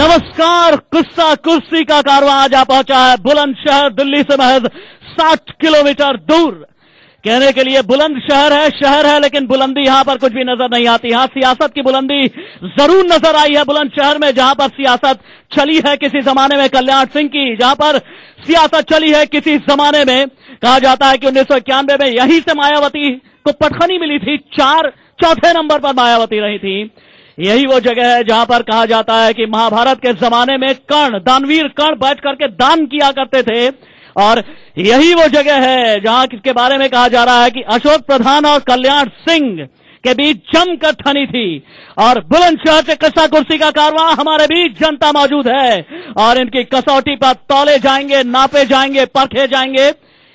नमस्कार। गुस्सा कुर्सी का कारवां आज आ पहुंचा है बुलंदशहर, दिल्ली से महज 60 किलोमीटर दूर। कहने के लिए बुलंदशहर है लेकिन बुलंदी यहां पर कुछ भी नजर नहीं आती। यहां सियासत की बुलंदी जरूर नजर आई है बुलंदशहर में, जहां पर सियासत चली है किसी जमाने में कल्याण सिंह की, जहां पर सियासत चली है किसी जमाने में। कहा जाता है कि 1991 में यहीं से मायावती को पटखनी मिली थी, चौथे नंबर पर मायावती रही थी। यही वो जगह है जहां पर कहा जाता है कि महाभारत के जमाने में कर्ण, दानवीर कर्ण बैठ करके दान किया करते थे, और यही वो जगह है जहां किसके बारे में कहा जा रहा है कि अशोक प्रधान और कल्याण सिंह के बीच जमकर ठनी थी। और बुलंदशहर से कस्सा कुर्सी का कारवां, हमारे बीच जनता मौजूद है और इनकी कसौटी पर तौले जाएंगे, नापे जाएंगे, परखे जाएंगे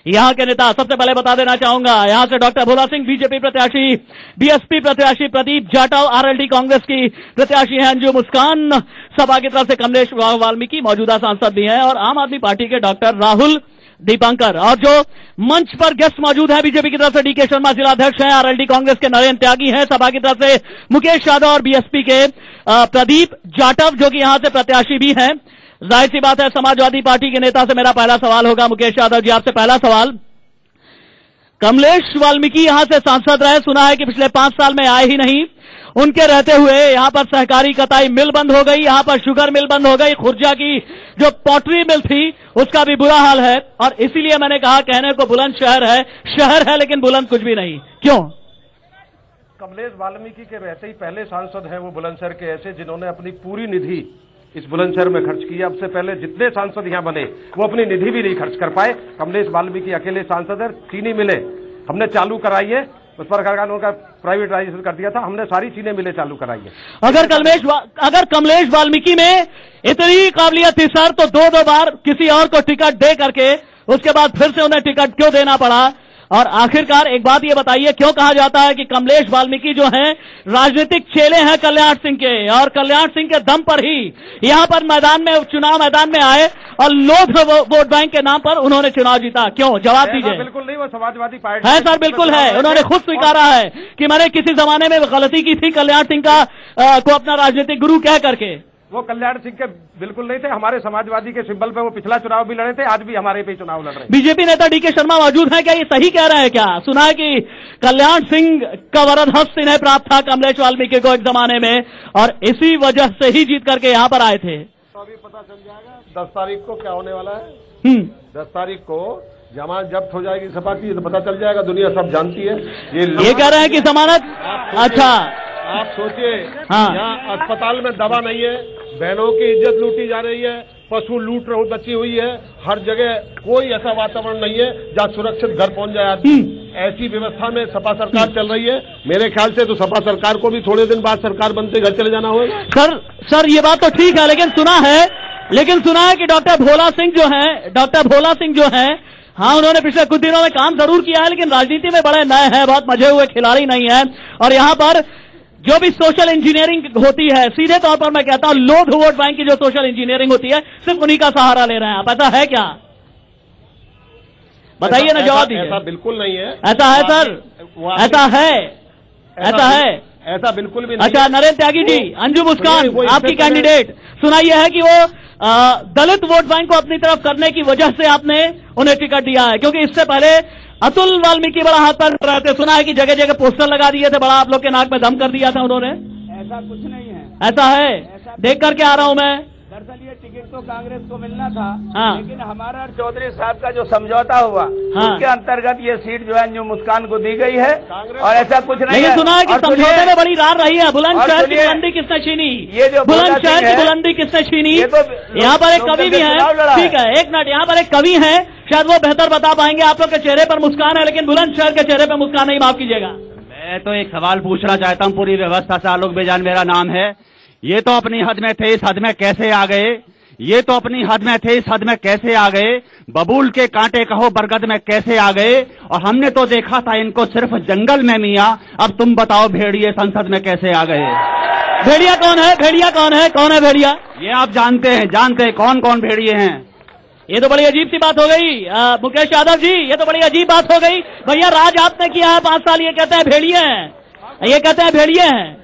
यहां के नेता। सबसे पहले बता देना चाहूंगा, यहां से डॉक्टर भोला सिंह बीजेपी प्रत्याशी, बीएसपी प्रत्याशी प्रदीप जाटव, आरएलडी कांग्रेस की प्रत्याशी हैं अंजू मुस्कान, सपा की तरफ से कमलेश वाल्मीकि मौजूदा सांसद भी हैं, और आम आदमी पार्टी के डॉक्टर राहुल दीपांकर। और जो मंच पर गेस्ट मौजूद है, बीजेपी की तरफ से डीके शर्मा जिलाध्यक्ष हैं, आरएलडी कांग्रेस के नरेंद्र त्यागी हैं, सपा की तरफ से मुकेश यादव और बीएसपी के प्रदीप जाटव जो कि यहां से प्रत्याशी भी हैं। जाहिर सी बात है समाजवादी पार्टी के नेता से मेरा पहला सवाल होगा। मुकेश यादव जी, आपसे पहला सवाल, कमलेश वाल्मीकि यहां से सांसद रहे, सुना है कि पिछले 5 साल में आए ही नहीं। उनके रहते हुए यहां पर सहकारी कताई मिल बंद हो गई, यहां पर शुगर मिल बंद हो गई, खुर्जा की जो पॉटरी मिल थी उसका भी बुरा हाल है, और इसीलिए मैंने कहा कहने को बुलंदशहर है, शहर है लेकिन बुलंद कुछ भी नहीं। क्यों? कमलेश वाल्मीकि के रहते ही पहले सांसद हैं वो बुलंदशहर के ऐसे जिन्होंने अपनी पूरी निधि इस बुलंदशहर में खर्च किया। अब से पहले जितने सांसद यहां बने वो अपनी निधि भी नहीं खर्च कर पाए। कमलेश वाल्मीकि अकेले सांसद है। चीनी मिलें हमने चालू कराई है, उस पर उनका प्राइवेटाइजेशन कर दिया था, हमने सारी चीनी मिलें चालू कराई है। अगर कमलेश वाल्मीकि में इतनी काबिलियत थी सर, तो 2 बार किसी और को टिकट दे करके उसके बाद फिर से उन्हें टिकट क्यों देना पड़ा? और आखिरकार एक बात ये बताइए, क्यों कहा जाता है कि कमलेश वाल्मीकि जो हैं राजनीतिक चेले हैं कल्याण सिंह के, और कल्याण सिंह के दम पर ही यहां पर चुनाव मैदान में आए और लोध वोट बैंक के नाम पर उन्होंने चुनाव जीता? क्यों? जवाब दीजिए। बिल्कुल नहीं, वो समाजवादी पार्टी है सर, बिल्कुल है। उन्होंने खुद स्वीकारा है कि मैंने किसी जमाने में गलती की थी कल्याण सिंह को अपना राजनीतिक गुरु कह करके। वो कल्याण सिंह के बिल्कुल नहीं थे, हमारे समाजवादी के सिंबल पे वो पिछला चुनाव भी लड़े थे, आज भी हमारे पे चुनाव लड़ रहे हैं। बीजेपी नेता डीके शर्मा मौजूद हैं, क्या ये सही कह रहे हैं? क्या सुना है कि कल्याण सिंह का वरद हस्त इन्हें प्राप्त था कमलेश वाल्मीकि को एक जमाने में, और इसी वजह से ही जीत करके यहाँ पर आए थे? तो अभी पता चल जाएगा 10 तारीख को क्या होने वाला है। 10 तारीख को जमानत जब्त हो जाएगी सपा की, तो पता चल जाएगा, दुनिया सब जानती है। ये कह रहे हैं कि जमानत, अच्छा आप सोचिए, हाँ, यहाँ अस्पताल में दवा नहीं है, बहनों की इज्जत लूटी जा रही है, पशु लूट मची हुई है, हर जगह कोई ऐसा वातावरण नहीं है जहाँ सुरक्षित घर पहुंच जाए आदमी। ऐसी व्यवस्था में सपा सरकार चल रही है। मेरे ख्याल से तो सपा सरकार को भी थोड़े दिन बाद सरकार बनते घर चले जाना होगा। सर ये बात तो ठीक है, लेकिन सुना है कि डॉक्टर भोला सिंह जो है, हाँ, उन्होंने पिछले कुछ दिनों में काम जरूर किया है, लेकिन राजनीति में बड़े नए हैं, बहुत मजे हुए खिलाड़ी नहीं है, और यहाँ पर जो भी सोशल इंजीनियरिंग होती है, सीधे तौर पर मैं कहता हूं लोध वोट बैंक की जो सोशल इंजीनियरिंग होती है, सिर्फ उन्हीं का सहारा ले रहे हैं आप। ऐसा है क्या? बताइए ना, जवाब दीजिए। ऐसा बिल्कुल नहीं है। ऐसा है सर? ऐसा बिल्कुल भी नहीं। अच्छा, नरेंद्र त्यागी जी, अंजू मुस्कान आपकी कैंडिडेट, सुना यह है कि वो दलित वोट बैंक को अपनी तरफ करने की वजह से आपने उन्हें टिकट दिया है, क्योंकि इससे पहले अतुल वाल्मीकि बड़ा हाथ पर रहे थे, सुना है कि जगह जगह पोस्टर लगा दिए थे, बड़ा आप लोग के नाक में दम कर दिया था उन्होंने। ऐसा कुछ नहीं है। ऐसा है? देख करके आ रहा हूं मैं। दरअसल ये टिकट तो कांग्रेस को मिलना था, हाँ, लेकिन हमारा चौधरी साहब का जो समझौता हुआ, हाँ, उसके अंतर्गत ये सीट जो है जो मुस्कान को दी गई है, और ऐसा कुछ नहीं है। लेकिन सुना है कि समझौते में बड़ी रार रही है। बुलंदशहर की बुलंदी किसने छीनी? ये जो बुलंदशहर की बुलंदी किसने छीनी? यहाँ पर एक कवि भी है, ठीक है, एक मिनट, यहाँ पर एक कवि है, शायद वो बेहतर बता पाएंगे। आप लोग के चेहरे पर मुस्कान है, लेकिन बुलंदशहर के चेहरे पर मुस्कान नहीं, माफ कीजिएगा। मैं तो एक सवाल पूछना चाहता हूँ। पूरी व्यवस्था से आलोक बेजान मेरा नाम है। ये तो अपनी हद में थे, इस हद में कैसे आ गए? ये तो अपनी हद में थे, इस हद में कैसे आ गए? बबूल के कांटे कहो बरगद में कैसे आ गए? और हमने तो देखा था इनको सिर्फ जंगल में मियां, अब तुम बताओ भेड़िए संसद में कैसे आ गए? भेड़िया कौन है? कौन है भेड़िया? ये आप जानते हैं कौन कौन भेड़िए हैं? ये तो बड़ी अजीब सी बात हो गई मुकेश यादव जी, ये तो बड़ी अजीब बात हो गई। भैया राज आपने किया है 5 साल, ये कहते हैं भेड़िए हैं, ये कहते हैं भेड़िए हैं।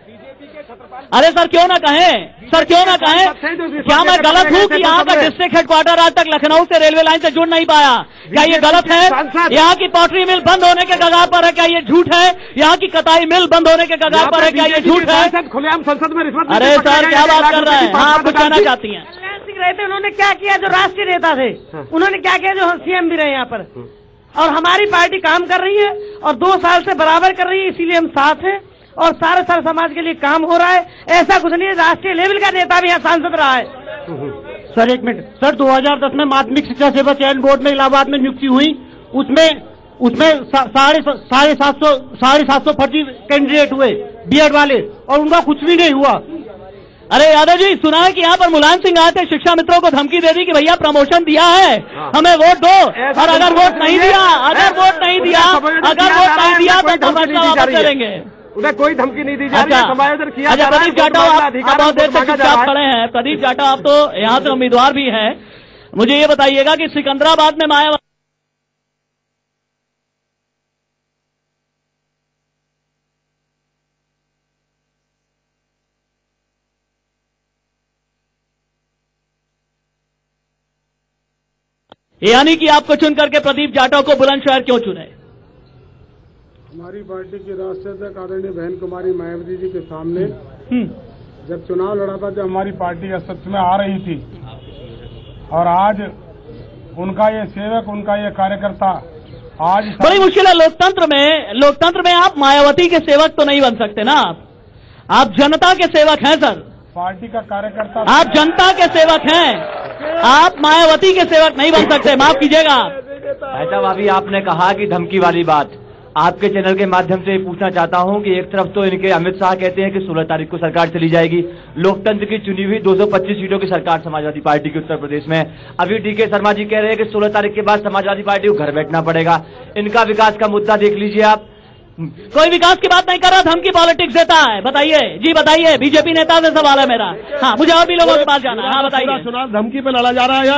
अरे सर क्यों ना कहें, सर क्यों ना कहें, क्या मैं गलत हूँ कि यहाँ का डिस्ट्रिक्ट हेडक्वार्टर आज तक लखनऊ से रेलवे लाइन से जुड़ नहीं पाया? क्या ये गलत है? यहाँ की पॉटरी मिल बंद होने के कगार पर है, क्या ये झूठ है? यहाँ की कताई मिल बंद होने के कगार पर है, क्या ये झूठ है? खुलेआम संसद में रिश्वत। अरे सर क्या बात कर रहे हैं? हाँ, आप कुछ कहना चाहती हैं? रहे थे उन्होंने क्या किया? जो राष्ट्रीय नेता थे उन्होंने क्या किया? जो सीएम भी रहे यहाँ पर, और हमारी पार्टी काम कर रही है और 2 साल से बराबर कर रही है, इसीलिए हम साथ हैं और सारे समाज के लिए काम हो रहा है। ऐसा कुछ नहीं है, राष्ट्रीय लेवल का नेता भी यहाँ सांसद रहा है। सर एक मिनट सर, 2010 में माध्यमिक शिक्षा सेवा चयन बोर्ड में इलाहाबाद में नियुक्ति हुई, उसमें 750 फर्जी कैंडिडेट हुए बीएड वाले, और उनका कुछ भी नहीं हुआ। अरे यादव जी, सुना है कि यहाँ पर मुलायम सिंह आए थे, शिक्षा मित्रों को धमकी दे दी कि भैया प्रमोशन दिया है, हमें वोट दो, और अगर वोट नहीं दिया तो फैसला वापस करेंगे। उन्हें कोई धमकी नहीं दी जा रही है, समायोजन किया जा रहा है। प्रदीप जाटव, आप बहुत देर तक चुपचाप खड़े हैं। प्रदीप जाटव, आप तो यहाँ से उम्मीदवार भी हैं, मुझे ये बताइएगा कि सिकंदराबाद में मायावती यानी कि आपको चुन करके प्रदीप जाटव को बुलंदशहर क्यों चुने? हमारी पार्टी की राष्ट्रीय अध्यक्ष आदरणीय बहन कुमारी मायावती जी के सामने जब चुनाव लड़ा था, जब हमारी पार्टी अस्तित्व में आ रही थी, और आज उनका ये सेवक, उनका ये कार्यकर्ता आज बड़ी मुश्किल है लोकतंत्र में आप मायावती के सेवक तो नहीं बन सकते ना। आप जनता के सेवक हैं सर, पार्टी का कार्यकर्ता, आप जनता के सेवक हैं, आप मायावती के सेवक नहीं बन सकते, माफ कीजिएगा। भाई साहब, अभी आपने कहा कि धमकी वाली बात, आपके चैनल के माध्यम से पूछना चाहता हूं कि एक तरफ तो इनके अमित शाह कहते हैं कि 16 तारीख को सरकार चली जाएगी, लोकतंत्र की चुनी हुई 225 सीटों की सरकार समाजवादी पार्टी की उत्तर प्रदेश में। अभी डीके शर्मा जी कह रहे हैं कि 16 तारीख के बाद समाजवादी पार्टी को घर बैठना पड़ेगा। इनका विकास का मुद्दा देख लीजिए आप, कोई विकास की बात नहीं कर रहा, धमकी पॉलिटिक्स देता है। बताइए जी, बताइए, बीजेपी नेता से सवाल है मेरा। हाँ, मुझे और भी लोगों के पास जाना है। हाँ बताइए। चुनाव धमकी पे लड़ा जा रहा है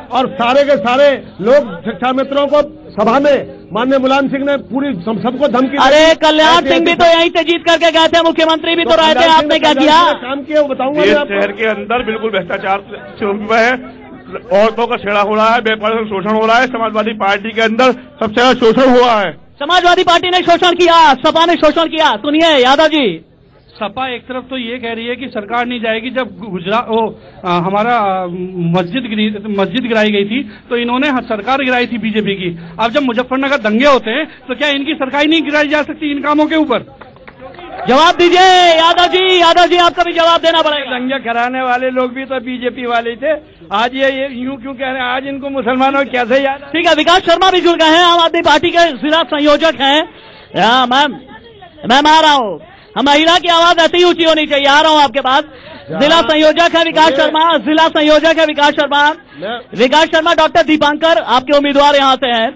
और सारे के सारे लोग शिक्षा मित्रों को सभा में माननीय मुलायम सिंह ने पूरी सबको धमकी। अरे कल्याण सिंह भी तो यहीं से जीत करके गए थे, मुख्यमंत्री भी तो रहे थे, आपने क्या किया? काम किया वो बताऊंगा। शहर के अंदर बिल्कुल भ्रष्टाचार हुआ है, औरतों का छेड़ा हो रहा है, व्यापारियों का शोषण हो रहा है, समाजवादी पार्टी के अंदर सबसे ज्यादा शोषण हुआ है। समाजवादी पार्टी ने शोषण किया, सपा ने शोषण किया। सुनिए यादव जी, सपा एक तरफ तो ये कह रही है कि सरकार नहीं जाएगी, जब गुजरात हमारा मस्जिद गिराई गई थी तो इन्होंने सरकार गिराई थी बीजेपी की। अब जब मुजफ्फरनगर दंगे होते हैं तो क्या इनकी सरकार नहीं गिराई जा सकती इन कामों के ऊपर? जवाब दीजिए यादव जी, आपका भी जवाब देना पड़ेगा। दंगे कराने वाले लोग भी तो बीजेपी वाले थे, आज ये यूं क्यों कह रहे हैं? आज इनको मुसलमानों कैसे याद? ठीक है, विकास शर्मा भी जुड़ गए हैं, आम आदमी पार्टी के जिला संयोजक हैं। मैम आ रहा हूँ, हम महिला की आवाज ऐसी ही ऊंची होनी चाहिए। आ रहा हूँ आपके पास, जिला संयोजक है विकास शर्मा, जिला संयोजक है विकास शर्मा। डॉक्टर दीपांकर आपके उम्मीदवार यहाँ से हैं।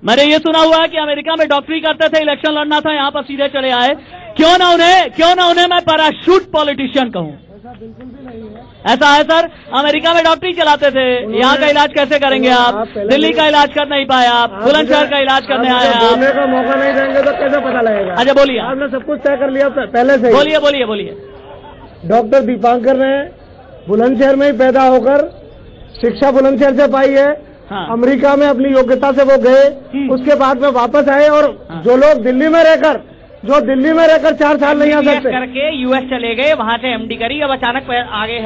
मैंने ये सुना हुआ है कि अमेरिका में डॉक्टरी करते थे, इलेक्शन लड़ना था, यहाँ पर सीधे चले आए। क्यों ना उन्हें मैं पैराशूट पॉलिटिशियन कहूँ? ऐसा है सर, अमेरिका में डॉक्टरी चलाते थे, यहाँ का इलाज कैसे करेंगे आप? दिल्ली का इलाज कर नहीं पाए आप, बुलंदशहर का इलाज करने आए आप। बोलने का मौका नहीं देंगे तो कैसे पता लगेगा? अच्छा बोलिए, आपने सब कुछ तय कर लिया पहले से। बोलिए। डॉक्टर दीपांकर ने बुलंदशहर में ही पैदा होकर शिक्षा बुलंदशहर से पाई है। हाँ। अमेरिका में अपनी योग्यता से वो गए, उसके बाद में वापस आए, और जो लोग दिल्ली में रहकर 4 साल नहीं आ सकते, करके यूएस चले गए, वहाँ से एमडी करी, अब अचानक आगे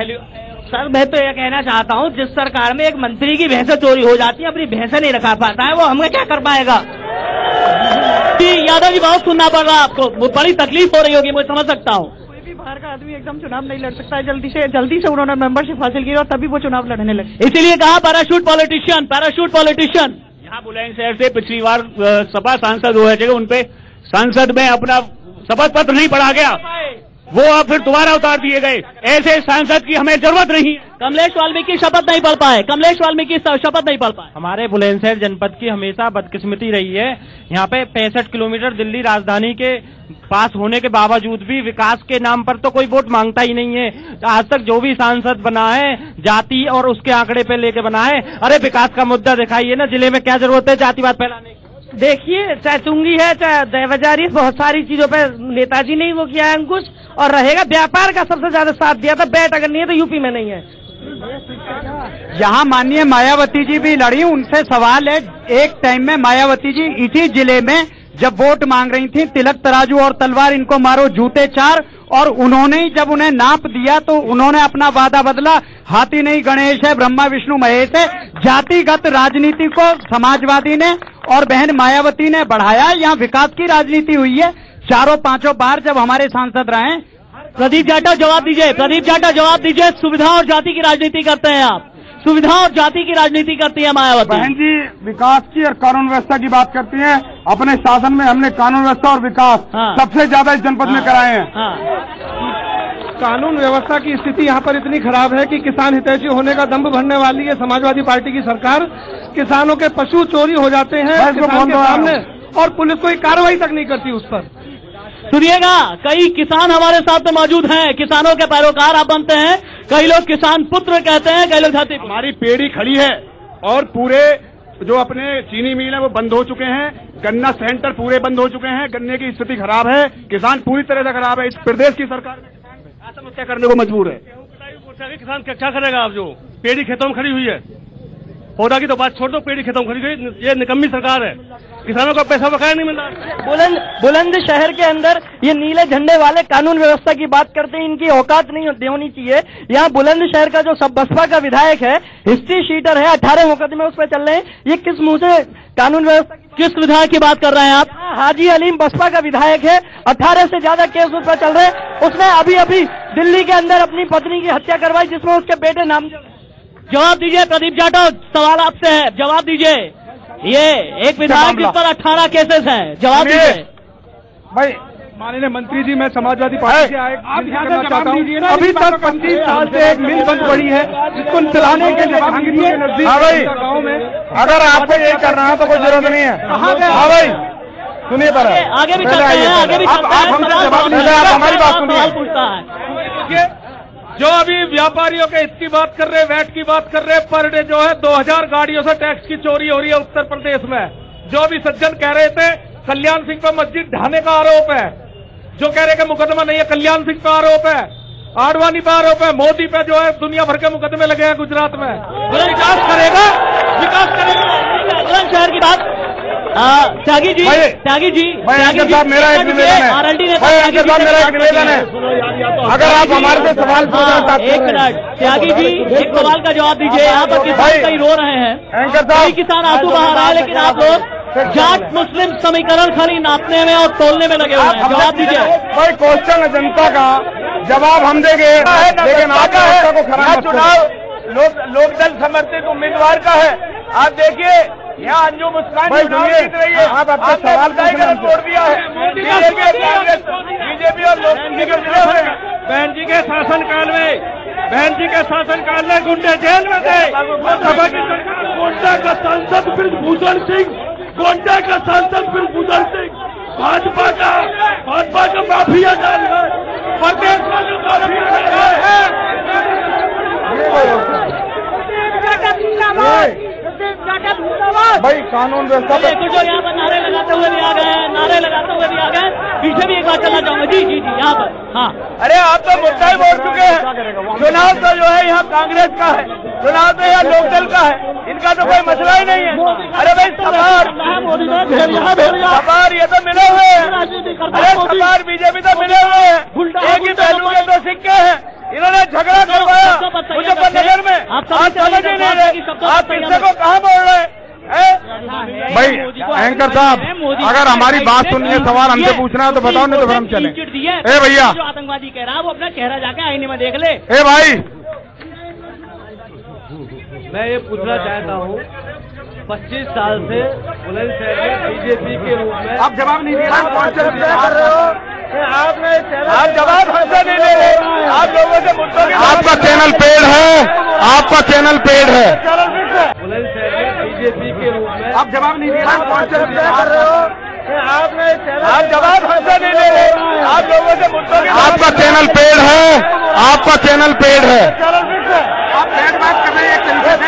सर मैं तो ये कहना चाहता हूँ, जिस सरकार में एक मंत्री की भैंसें चोरी हो जाती है, अपनी भैंसें नहीं रखा पाता है, वो हमें क्या कर पाएगा? यादव जी, बहुत सुनना पड़ रहा है आपको, बड़ी तकलीफ हो रही होगी, मैं समझ सकता हूँ। बाहर का आदमी एकदम चुनाव नहीं लड़ सकता है, जल्दी से उन्होंने मेंबरशिप हासिल की और तभी वो चुनाव लड़ने लगे। इसीलिए कहा पैराशूट पॉलिटिशियन। यहाँ बुलंदशहर से पिछली बार सपा सांसद हुए थे, उनपे संसद में अपना शपथ पत्र नहीं पढ़ा गया, वो अब फिर दोबारा उतार दिए गए। ऐसे सांसद की हमें जरूरत नहीं है। कमलेश वाल्मीकि शपथ नहीं पढ़ पाए। हमारे बुलंदशहर जनपद की हमेशा बदकिस्मती रही है। यहाँ पे 65 किलोमीटर दिल्ली राजधानी के पास होने के बावजूद भी विकास के नाम पर तो कोई वोट मांगता ही नहीं है। आज तक जो भी सांसद बना है जाति और उसके आंकड़े पे लेके बना है। अरे विकास का मुद्दा दिखाइए ना, जिले में क्या जरूरत है जातिवाद फैलाने की? देखिए, चाहे चुंगी है, चाहे दहवजारी, बहुत सारी चीजों पे नेताजी ने ही वो किया है अंकुश, और रहेगा। व्यापार का सबसे ज्यादा साथ दिया था। बैट अगर नहीं है तो यूपी में नहीं है। यहाँ माननीय मायावती जी भी लड़ी, उनसे सवाल है, एक टाइम में मायावती जी इसी जिले में जब वोट मांग रही थी, तिलक तराजू और तलवार इनको मारो जूते चार, और उन्होंने ही जब उन्हें नाप दिया तो उन्होंने अपना वादा बदला। हाथी नहीं गणेश है, ब्रह्मा विष्णु महेश है। जातिगत राजनीति को समाजवादी ने और बहन मायावती ने बढ़ाया। यहाँ विकास की राजनीति हुई है। चारों पांचों बार जब हमारे सांसद रहे। प्रदीप जाटव जवाब दीजिए, प्रदीप जाटव जवाब दीजिए। सुविधा और जाति की राजनीति करते हैं आप, सुविधा और जाति की राजनीति करती है मायावती। बहन जी विकास की और कानून व्यवस्था की बात करती हैं। अपने शासन में हमने कानून व्यवस्था और विकास सबसे ज्यादा इस जनपद में कराए हैं। कानून व्यवस्था की स्थिति यहाँ पर इतनी खराब है कि किसान हितैषी होने का दंभ भरने वाली है समाजवादी पार्टी की सरकार। किसानों के पशु चोरी हो जाते हैं किसान के सामने, और पुलिस कोई कार्रवाई तक नहीं करती उस पर। सुनिएगा, कई किसान हमारे साथ में मौजूद हैं, किसानों के पैरोकार आप बनते हैं। कई लोग किसान पुत्र कहते हैं, कई लोग जाति। हमारी पेड़ी खड़ी है और पूरे जो अपने चीनी मिल है वो बंद हो चुके हैं, गन्ना सेंटर पूरे बंद हो चुके हैं, गन्ने की स्थिति खराब है, किसान पूरी तरह से खराब है। इस प्रदेश की सरकार आत्महत्या करने को मजबूर है। किसान क्या करेगा? आप जो पेड़ी खेतों में खड़ी हुई है, पौधा की तो बात छोड़ दो, पेड़ी खेतों में खड़ी हुई, ये निकम्मी सरकार है। किसानों का पैसा बकाया नहीं मिल रहा। बुलंदशहर के अंदर ये नीले झंडे वाले कानून व्यवस्था की बात करते हैं, इनकी औकात नहीं होनी चाहिए। यहाँ बुलंदशहर का जो सब बसपा का विधायक है, हिस्ट्री शीटर है, 18 मुकदमे उस पर चल रहे हैं। ये किस मुंह से कानून व्यवस्था, किस विधायक की बात कर रहे हैं आप? हाजी अलीम बसपा का विधायक है, 18 से ज्यादा केस उस पर चल रहे हैं। उसने अभी अभी दिल्ली के अंदर अपनी पत्नी की हत्या करवाई, जिसमें उसके बेटे नाम। जवाब दीजिए प्रदीप जाटव, सवाल आपसे है, जवाब दीजिए। ये एक विधायक जिस पर 18 केसेस हैं, जवाब दीजिए भाई। माननीय मंत्री जी, मैं समाजवादी पार्टी से आए चाहता हूँ। अभी तक 25 साल से एक मिल बंद पड़ी है, जिसको चलाने के लिए गाँव में। अगर आपको यही करना है तो कोई जरूरत नहीं है। हाँ भाई सुनिए, पर आगे भी चलते हैं, आगे भी चलते हैं। आप हमसे जवाब नहीं, हमारी बात सुनिए। पूछता है जो अभी व्यापारियों के हित की बात कर रहे, वैट की बात कर रहे, पर डे जो है 2000 गाड़ियों से टैक्स की चोरी हो रही है उत्तर प्रदेश में। जो अभी सज्जन कह रहे थे कल्याण सिंह पर मस्जिद ढाने का आरोप है, जो कह रहे कि मुकदमा नहीं है, कल्याण सिंह पर आरोप है, आडवाणी पर आरोप है, मोदी पे जो है दुनिया भर के मुकदमे लगे हैं गुजरात में। विकास करेगा, विकास करेगा। बुलंदशहर की बात त्यागी जी, त्यागी जी, मेरा एक निवेदन है, मेरा एक निवेदन है, अगर आप हमारे से सवाल पूछना, एक मिनट त्यागी जी, एक सवाल का जवाब दीजिए। यहाँ पर किसान कई रो रहे हैं, कई किसान आंसू बहा रहे हैं, लेकिन आप लोग जाट मुस्लिम समीकरण खाली नापने में और तोलने में लगे हुए हैं। जवाब दीजिए भाई। क्वेश्चन है जनता का, जवाब हम देंगे, लेकिन आपका को खराब चुनाव लोकदल समर्थित उम्मीदवार का है। आप देखिए यहाँ अंजू मुस्कान चुनाव जीत रही है, आपने सवाल तोड़ दिया है। बीजेपी और लोकतंत्र मिले हुए हैं। बहन जी के शासनकाल में, बहन जी के शासनकाल में गुंडे जेल में थे। सभा की सरकार गोंडा का सांसद ब्रजभूषण सिंह, गोंडा का सांसद ब्रजभूषण सिंह भाजपा का माफिया डाल है, प्रदेश में माफिया है। भाई कानून व्यवस्था जो यहाँ पर नारे लगाते हुए भी आ गए हैं, नारे लगाते हुए भी आ गए। पीछे भी एक बात चलना चाहूंगा। जी जी जी, यहाँ पर हाँ। अरे आप तो मुद्दा ही बोल चुके हैं। चुनाव तो जो है यहाँ कांग्रेस का है, चुनाव तो यहाँ लोकदल का है, इनका तो कोई मसला ही नहीं है। अरे भाई सवार ये तो मिले हुए हैं, अरे सवार बीजेपी तो मिले हुए हैं, एक ही पहलू के दो सिक्के हैं। इन्होंने झगड़ा करवाया मुजफ्फरनगर में, आप समझ ही नहीं रहे, आप इससे को कहाँ बोल रहे हैं? भाई एंकर साहब, अगर हमारी बात सुननी है, सवाल हमसे पूछना है तो बताओ, नहीं तो फिर हम चले। ए भैया, आतंकवादी कह रहा है वो अपना चेहरा जाके आईने में देख ले। ए भाई, मैं ये पूछना चाहता हूँ, 25 साल से बुलंदशहर में बीजेपी के रूप में आप जवाब नहीं दे रहे, कर रहे हो आप जवाब हमसे नहीं ले रहे, आप लोगों से मुद्दों की। आपका चैनल पेड है, आपका चैनल पेड है। बुलंदशहर में बीजेपी के रूप में आप जवाब नहीं दे रहे, कर रहे हो आप जवाब हमसे नहीं ले रहे, आप लोगों से मुद्दों की। आपका चैनल पेड है, आपका चैनल पेड है। आप पेड बात कर रहे हैं एक तरीके से।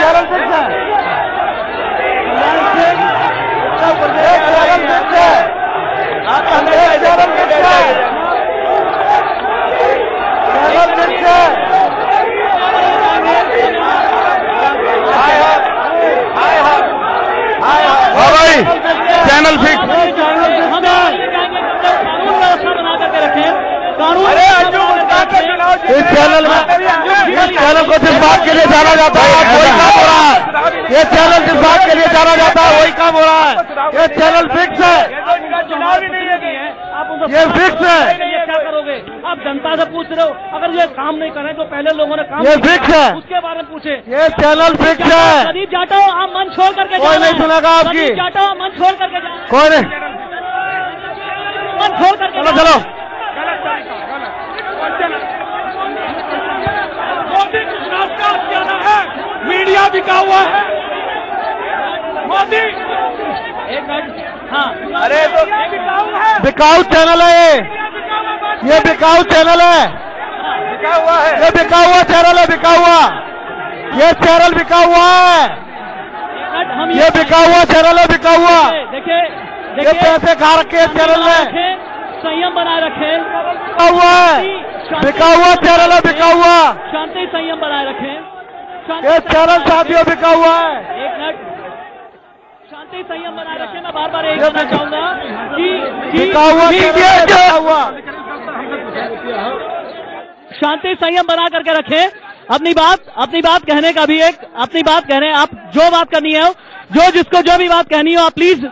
चैनल को जिस बात के लिए जाना जाता है वही काम हो रहा है। ये चैनल जिस बात के लिए जाना जाता है वही काम हो रहा है। ये चैनल फिक्स है, चुनाव ही नहीं है, ये फिक्स है। ये क्या करोगे? आप जनता से पूछ रहे हो, अगर ये काम नहीं करें तो पहले लोगों ने काम ये फिक्स है, उसके बारे में पूछे। ये चैनल फिक्स है। प्रदीप जाटव आप मन छोड़ करके कोई नहीं सुनेगा आपकी। प्रदीप जाटव मन छोड़ करके कोई नहीं, मन छोड़ करके चलो चलो। मोदी के चुनाव का हथियाना है, मीडिया बिका हुआ है। मोदी एक मिनट, हाँ अरे तो बिकाऊ चैनल है ये बिकाऊ चैनल है, बिका हुआ है, ये बिका हुआ चैनल है, बिका हुआ, ये चैनल बिका हुआ है, ये बिका हुआ चैनल है, बिका हुआ। देखिए ये पैसे खा रखे चैनल ने, संयम बनाए रखे, बिका हुआ है, बिका हुआ चैनल है, बिका हुआ। शांति संयम बनाए रखे, ये चैनल साथियों बिका हुआ है। एक मिनट, शांति संयम बनाए रखे। मैं बार बार एक कहना चाहूंगा कि बिका हुआ शांति संयम बना करके रखें। अपनी बात कहने का भी एक अपनी बात कह रहे हैं, आप जो बात करनी है, जो जिसको जो भी बात कहनी हो आप प्लीज,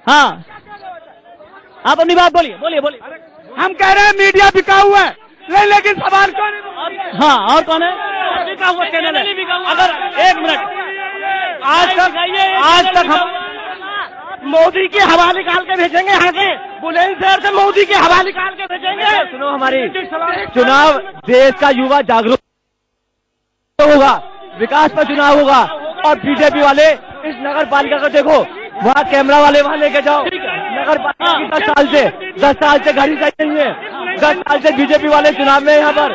हाँ आप अपनी बात बोलिए। हम कह रहे हैं मीडिया बिका हुआ है, लेकिन सवाल कौन है? हाँ, और कौन है? बिका हुआ चैनल है। अगर एक मिनट, आज तक हम मोदी की हवा निकाल के भेजेंगे, यहाँ से बुलंदशहर से मोदी की हवा निकाल के भेजेंगे। सुनो, हमारी चुनाव देश का युवा जागरूक होगा, विकास पर चुनाव होगा। और बीजेपी वाले इस नगर पालिका को देखो, वहाँ कैमरा वाले वहाँ लेके जाओ। नगर पालिका की 10 साल से घड़ी चाहिए नहीं है। 10 साल से बीजेपी वाले चुनाव में, यहाँ पर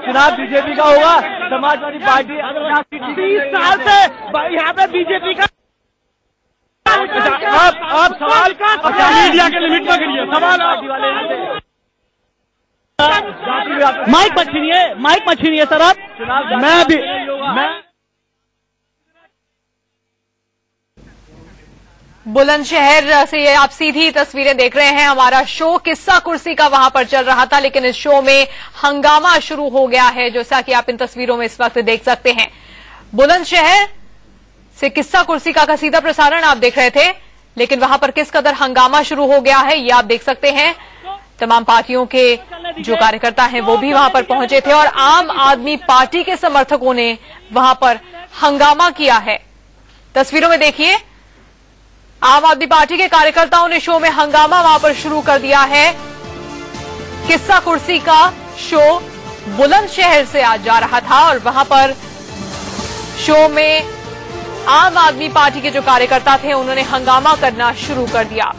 चुनाव बीजेपी का होगा। समाजवादी पार्टी 30 साल से यहाँ पे बीजेपी का। आप सवाल का मीडिया के लिमिट में करिए सवाल। माइक मत छीनिए सर आप। बुलंदशहर से ये आप सीधी तस्वीरें देख रहे हैं। हमारा शो किस्सा कुर्सी का वहां पर चल रहा था, लेकिन इस शो में हंगामा शुरू हो गया है, जैसा कि आप इन तस्वीरों में इस वक्त देख सकते हैं। बुलंदशहर से किस्सा कुर्सी का सीधा प्रसारण आप देख रहे थे, लेकिन वहां पर किस कदर हंगामा शुरू हो गया है ये आप देख सकते हैं। तमाम पार्टियों के जो कार्यकर्ता हैं वो भी वहां पर पहुंचे थे और आम आदमी पार्टी के समर्थकों ने वहां पर हंगामा किया है। तस्वीरों में देखिए, आम आदमी पार्टी के कार्यकर्ताओं ने शो में हंगामा वहां पर शुरू कर दिया है। किस्सा कुर्सी का शो बुलंदशहर से आज जा रहा था और वहां पर शो में आम आदमी पार्टी के जो कार्यकर्ता थे उन्होंने हंगामा करना शुरू कर दिया।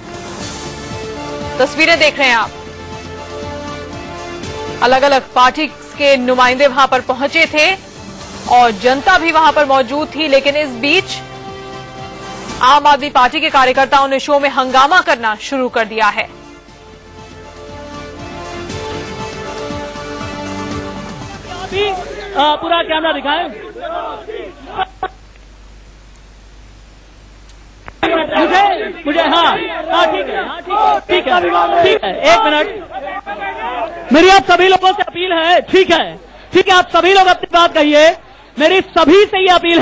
तस्वीरें देख रहे हैं आप, अलग अलग पार्टी के नुमाइंदे वहां पर पहुंचे थे और जनता भी वहां पर मौजूद थी, लेकिन इस बीच आम आदमी पार्टी के कार्यकर्ताओं ने शो में हंगामा करना शुरू कर दिया है। पूरा कैमरा दिखाएं। मुझे हाँ ठीक है एक मिनट, मेरी आप सभी लोगों से अपील है। ठीक है आप सभी लोग अपनी बात कहिए। मेरी सभी से ये अपील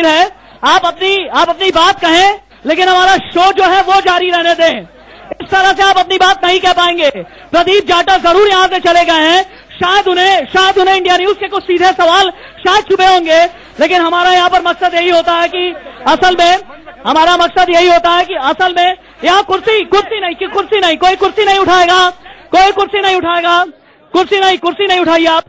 है, आप अपनी बात कहें, लेकिन हमारा शो जो है वो जारी रहने दें। इस तरह से आप अपनी बात नहीं कह पाएंगे। प्रदीप जाटव जरूर यहां से चले गए हैं, शायद उन्हें इंडिया न्यूज के कुछ सीधे सवाल शायद छुपे होंगे, लेकिन हमारा यहाँ पर मकसद यही होता है कि असल में यहाँ कुर्सी नहीं, कोई कुर्सी नहीं उठाएगा, कुर्सी नहीं उठाइए आप।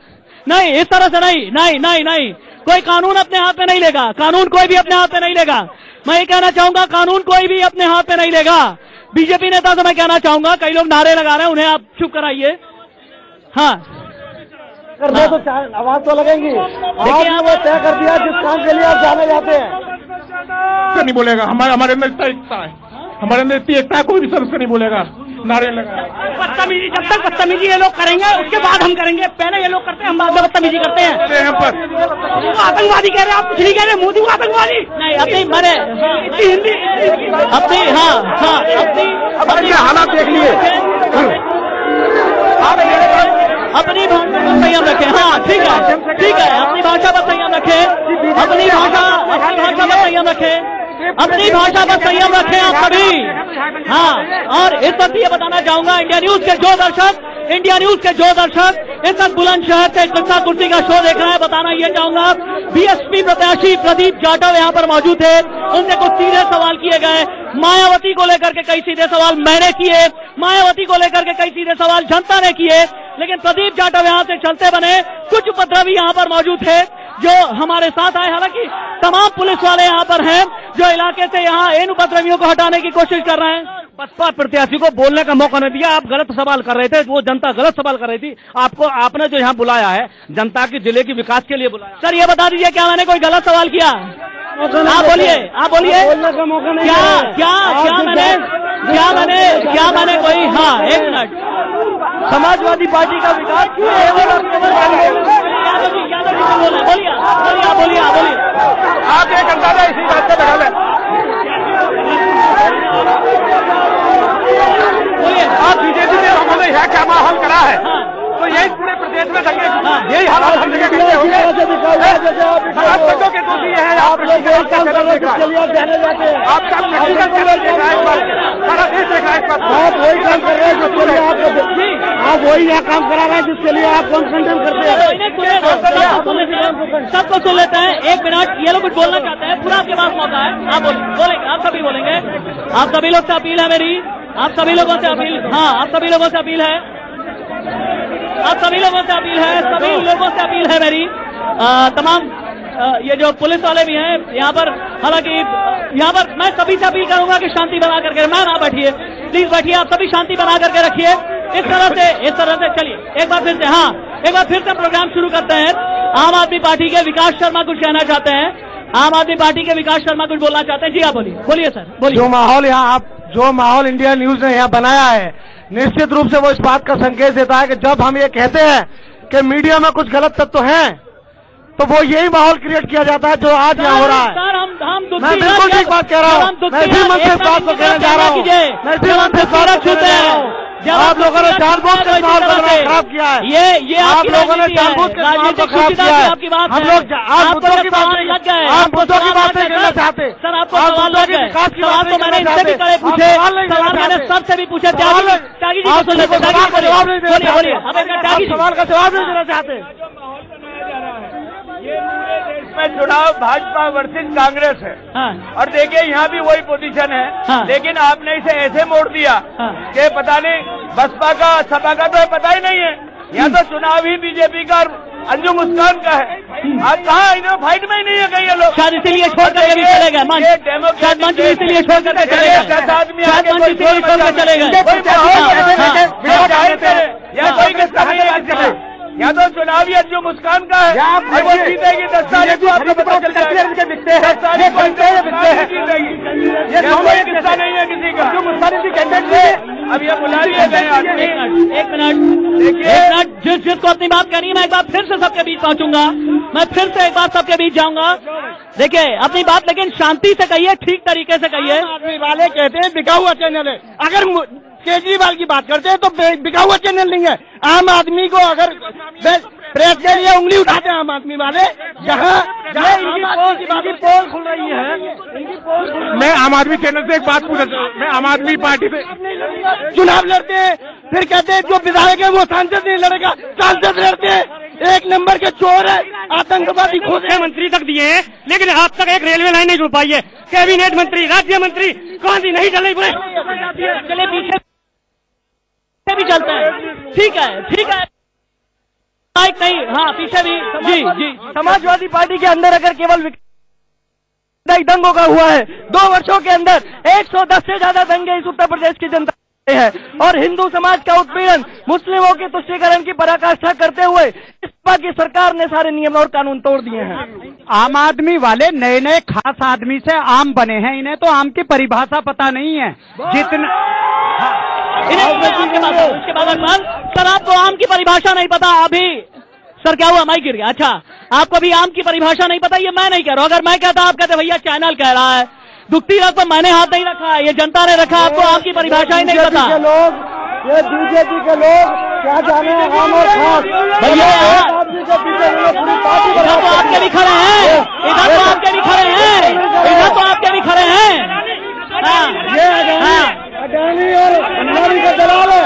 नहीं, इस तरह से नहीं, कोई कानून अपने हाथ में नहीं लेगा, कानून कोई भी अपने हाथ में नहीं लेगा। मैं ये कहना चाहूंगा, कानून कोई भी अपने हाथ में नहीं लेगा। बीजेपी नेता से मैं कहना चाहूंगा, कई लोग नारे लगा रहे हैं, उन्हें आप चुप कराइए। हाँ, तो आवाज तो लगेंगी। आपने वो तय कर दिया जिस काम के लिए आप जाने जाते हैं। नहीं बोलेगा, हमारे अंदर इतना एकता है, हमारे अंदर इतनी एकता है, कोई भी सदस्य नहीं बोलेगा, नारे लगा। बदतमीजी, जब तक बदतमीजी ये लोग करेंगे उसके बाद हम करेंगे। पहले ये लोग करते हैं, हम बाद में बदतमीजी करते हैं। वो आतंकवादी कह रहे हैं, आप कुछ नहीं कह रहे। मोदी को आतंकवादी नहीं, अपनी मरे हिंदी अपनी हालात देख लिए, अपनी भाषा को संयम रखें। हाँ ठीक है, संयम रखें, अपनी भाषा पर संयम रखें आप सभी। हाँ, और इस वक्त ये बताना चाहूंगा इंडिया न्यूज के जो दर्शक इस वक्त बुलंदशहर से किस्सा कुर्सी का शो देख रहे हैं, बताना ये चाहूंगा बीएसपी प्रत्याशी प्रदीप जाटव यहाँ पर मौजूद थे। उनसे कुछ सीधे सवाल किए गए, मायावती को लेकर के कई सीधे सवाल मैंने किए, मायावती को लेकर के कई सीधे सवाल जनता ने किए, लेकिन प्रदीप जाटव यहाँ से चलते बने। कुछ उपद्रवी यहाँ पर मौजूद थे जो हमारे साथ आए, हालांकि तमाम पुलिस वाले यहाँ पर हैं जो इलाके से यहाँ इन उपद्रवियों को हटाने की कोशिश कर रहे हैं। बसपा प्रत्याशी को बोलने का मौका नहीं दिया, आप गलत सवाल कर रहे थे, वो जनता गलत सवाल कर रही थी। आपने जो यहाँ बुलाया है जनता के जिले के विकास के लिए बुलाया। सर ये बता दीजिए क्या मैंने कोई गलत सवाल किया? आप बोलिए बोलने का मौका नहीं क्या मैंने कोई, हाँ एक मिनट, समाजवादी पार्टी का विकास बोलिए आप एक अंदाजा इसी बात से लगा लें। आप बीजेपी ने लोगों ने यहाँ क्या माहौल करा है, तो यही पूरे प्रदेश में दंगे, यही हालात हर जगह करते होंगे। समाजवादियों के दोषी है, आप लोग काम कर रहे हैं जिसके लिए आप जाने जाते हैं, आपका सारा देश देख रहा है, आप वही काम कर रहे हैं जिसके लिए आप वही यहाँ काम करा रहे हैं जिसके लिए आप कंडम करते हैं। सबको सुन लेते हैं, एक मिनट, ये लोग कुछ बोलना चाहते हैं, पूरा आपके पास मौका है, आप बोलेंगे, आप सभी बोलेंगे। आप सभी लोग से अपील है मेरी, आप सभी लोगों से अपील, हाँ आप सभी लोगों से अपील है, सभी लोगों से अपील है मेरी। तमाम ये जो पुलिस वाले भी हैं यहाँ पर, हालांकि यहाँ पर मैं सभी से अपील करूंगा कि शांति बना करके, मैं ना बैठिए, प्लीज बैठिए, आप सभी शांति बना करके रखिए। इस तरह से चलिए एक बार फिर से प्रोग्राम शुरू करते हैं। आम आदमी पार्टी के विकास शर्मा कुछ कहना चाहते हैं, आम आदमी पार्टी के विकास शर्मा कुछ बोलना चाहते हैं। जी आप बोलिए सर, बोलिए। जो माहौल इंडिया न्यूज ने यहाँ बनाया है, निश्चित रूप से वो इस बात का संकेत देता है कि जब हम ये कहते हैं कि मीडिया में कुछ गलत तत्व हैं, तो वो यही माहौल क्रिएट किया जाता है जो आज यहाँ हो रहा है। मैं बिल्कुल ठीक बात कह रहा हूँ, मैं इसी मन से इस बात को कहना चाह रहा हूँ, मैं इसी मन से इस बात को कहना चाह रहा हूँ। आप लोगों ने जानबूझ कर माहौल खराब किया है, ये आप लोगों ने जानबूझ कर माहौल को खराब किया है। हम लोग आज मुद्दों की बात नहीं, आप मुद्दों की बात नहीं करना चाहते, सर आपको मुद्दों के विकास की बात तो मैंने इनसे भी करे पूछे, सवाल मैंने सबसे भी पूछे, त्यागी जी को सुनिए, जवाब नहीं देना चाहते, सवाल का जवाब नहीं देना चाहते। में चुनाव भाजपा वर्सेस कांग्रेस है, और देखिए यहाँ भी वही पोजीशन है, लेकिन आपने इसे ऐसे मोड़ दिया कि पता नहीं बसपा का सपा का तो पता ही नहीं है। यहाँ तो चुनाव ही बीजेपी का और अंजू मुस्कान का है। आज कहाँ इन्हें फाइट में ही नहीं है कहीं ये लोग, शायद इसीलिए छोड़ करके भी चले गए, शायद मंच भी इसीलिए छोड़ करके चले गए, या कोई किस्सा नहीं है, या तो चुनावी अंजू मुस्कान का है और वो जीतेगी 10 तारीख को, आपको पता चल जाएगा, 10 तारीख को जीतेगी, ये दोनों एक हिस्सा नहीं है किसी का। अंजू मुस्कान की कैंडिडेट है, अब ये बुला लिए गए आदमी। एक मिनट, जिसको अपनी बात करनी है, मैं एक बार फिर से सबके बीच पहुंचूंगा, मैं फिर से एक बार सबके बीच जाऊंगा। देखिए अपनी बात लेकिन शांति से कहिए, ठीक तरीके से कहिए। आदमी वाले कहते हैं बिका हुआ चैनल है, अगर केजरीवाल की बात करते हैं तो बिका हुआ चैनल नहीं है। आम आदमी को अगर प्रेस के लिए उंगली उठाते हैं आम आदमी वाले, जहाँ इनकी पोल खुल रही है। मैं आम आदमी चैनल से एक बात पूछा, मैं आम आदमी पार्टी से चुनाव लड़ते हैं, फिर कहते हैं जो विधायक है वो सांसद नहीं लड़ेगा, सांसद लड़ते हैं, एक नंबर के चोर है, आतंकवादी घोषणा मंत्री तक दिए हैं, लेकिन अब तक एक रेलवे लाइन नहीं जुड़ पाई है। कैबिनेट मंत्री, राज्य मंत्री कौन सी नहीं चल रही, चले पीछे भी चलता है, ठीक है नहीं, हाँ पीछे भी। जी समाजवादी पार्टी के अंदर अगर केवल दंगों का हुआ है, 2 वर्षों के अंदर 110 से ज्यादा दंगे इस उत्तर प्रदेश की जनता है, और हिंदू समाज का उत्पीड़न, मुस्लिमों के तुष्टीकरण की पराकाष्ठा करते हुए इस बार की सरकार ने सारे नियम और कानून तोड़ दिए हैं। आम आदमी वाले नए खास आदमी से आम बने हैं, इन्हें तो आम की परिभाषा पता नहीं है। जितना उसके बाद सर आपको आम की परिभाषा नहीं पता अभी? सर क्या हुआ, माइक गिर गया? अच्छा आपको भी आम की परिभाषा नहीं पता, ये मैं नहीं कह रहा हूँ। अगर मैं कहता, आप कहते भैया चैनल कह रहा है, दुखती रात पर मैंने हाथ नहीं रखा है, ये जनता ने रखा, आपको आम की परिभाषा ही नहीं पता। ये बीजेपी के लोग क्या जाने आम और खास, भैया इधर तो आपके भी खड़े हैं, इधर तो आपके भी खड़े हैं, इधर तो आपके भी खड़े हैं। ये अडानी और अंबानी का दलाल है,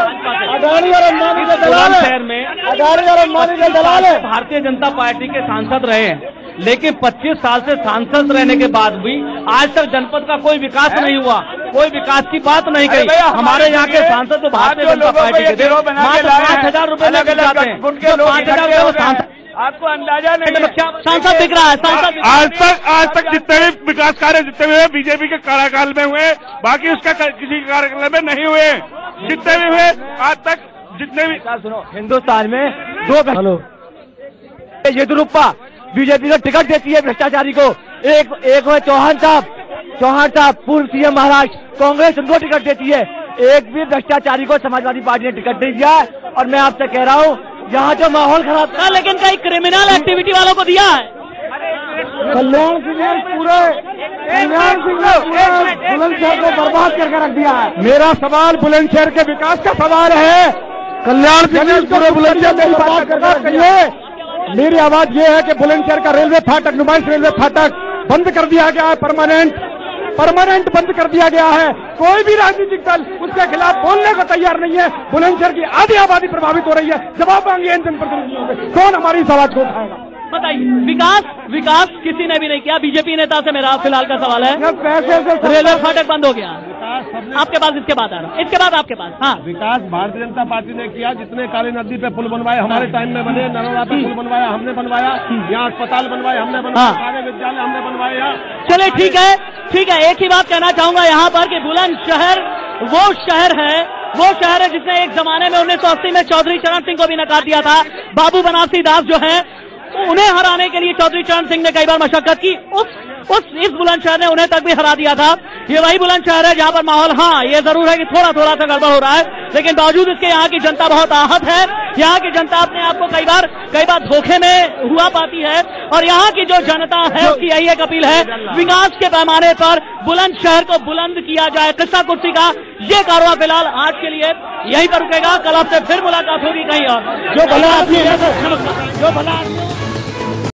अडानी और अंबानी का दलाल है, शहर में अडानी और अंबानी का दलाल है। भारतीय जनता पार्टी के सांसद रहे हैं, लेकिन 25 साल से सांसद रहने के बाद भी आज तक जनपद का कोई विकास नहीं हुआ, कोई विकास की बात नहीं कही। हमारे यहाँ के सांसद तो भारतीय जनता पार्टी के मात्र 5,000 रुपए लेकर जाते हैं, 5,000 रुपए सांसद, आपको अंदाजा नहीं। सांसद दिख रहा है, सांसद आज तक जितने भी विकास कार्य जितने हुए बीजेपी के कार्यकाल में हुए, बाकी उसका किसी कार्यकाल में नहीं हुए। जितने भी हुए आज तक जितने भी। सुनो, हिंदुस्तान में 2 येदियुरप्पा बीजेपी को टिकट देती है भ्रष्टाचारी को। एक है चौहान साहब पूर्व सीएम महाराष्ट्र, कांग्रेस उनको टिकट देती है। एक भी भ्रष्टाचारी को समाजवादी पार्टी ने टिकट नहीं दिया। और मैं आपसे कह रहा हूँ, यहाँ जो माहौल खराब था, लेकिन कई क्रिमिनल एक्टिविटी वालों को दिया है। कल्याण सिंह ने पूरे बुलंदशहर को बर्बाद करके रख दिया है। मेरा सवाल बुलंदशहर के विकास का सवाल है। कल्याण सिंह ने पूरे बुलंदशहर को बर्बाद करके रख दिया है। मेरी आवाज ये है कि बुलंदशहर का रेलवे फाटक, नुमाइश रेलवे फाटक बंद कर दिया गया है, परमानेंट बंद कर दिया गया है। कोई भी राजनीतिक दल उसके खिलाफ बोलने को तैयार नहीं है। बुलंदशहर की आधी आबादी प्रभावित हो रही है। जवाब मांगिए इन जनप्रतिनिधियों से, कौन हमारी इस आवाज को उठाएगा? बताइए, विकास किसी ने भी नहीं किया। बीजेपी नेता से मेरा फिलहाल का सवाल है, पैसे से रेलवे फाटक बंद हो गया। आपके पास इसके बाद आ रहा है, इसके बाद आपके पास। हाँ, विकास भारतीय जनता पार्टी ने किया। जितने काली नदी पे पुल बनवाए हमारे टाइम में बने, नरोड़ा पे पुल बनवाया हमने बनवाया, यहाँ अस्पताल बनवाए हमने बनवाया, सारे विद्यालय हमने बनवाया। चले ठीक है। एक ही बात कहना चाहूंगा यहाँ पर कि बुलंदशहर वो शहर है जिसने एक जमाने में 1980 में चौधरी चरण सिंह को भी नकार दिया था। बाबू बनारसी दास जो है, उन्हें हराने के लिए चौधरी चरण सिंह ने कई बार मशक्कत की। इस बुलंदशहर ने उन्हें तक भी हरा दिया था। ये वही बुलंदशहर है जहां पर माहौल, हाँ ये जरूर है कि थोड़ा सा गड़बड़ हो रहा है, लेकिन बावजूद इसके यहाँ की जनता बहुत आहत है। यहाँ की जनता अपने आप को कई बार धोखे में हुआ पाती है। और यहाँ की जो जनता है उसकी यही एक अपील है, विकास के पैमाने पर बुलंदशहर को बुलंद किया जाए। किस्सा कुर्सी का ये कारवां फिलहाल आज के लिए यहीं पर रुकेगा। कल आपसे फिर मुलाकात होगी कहीं और। जो भला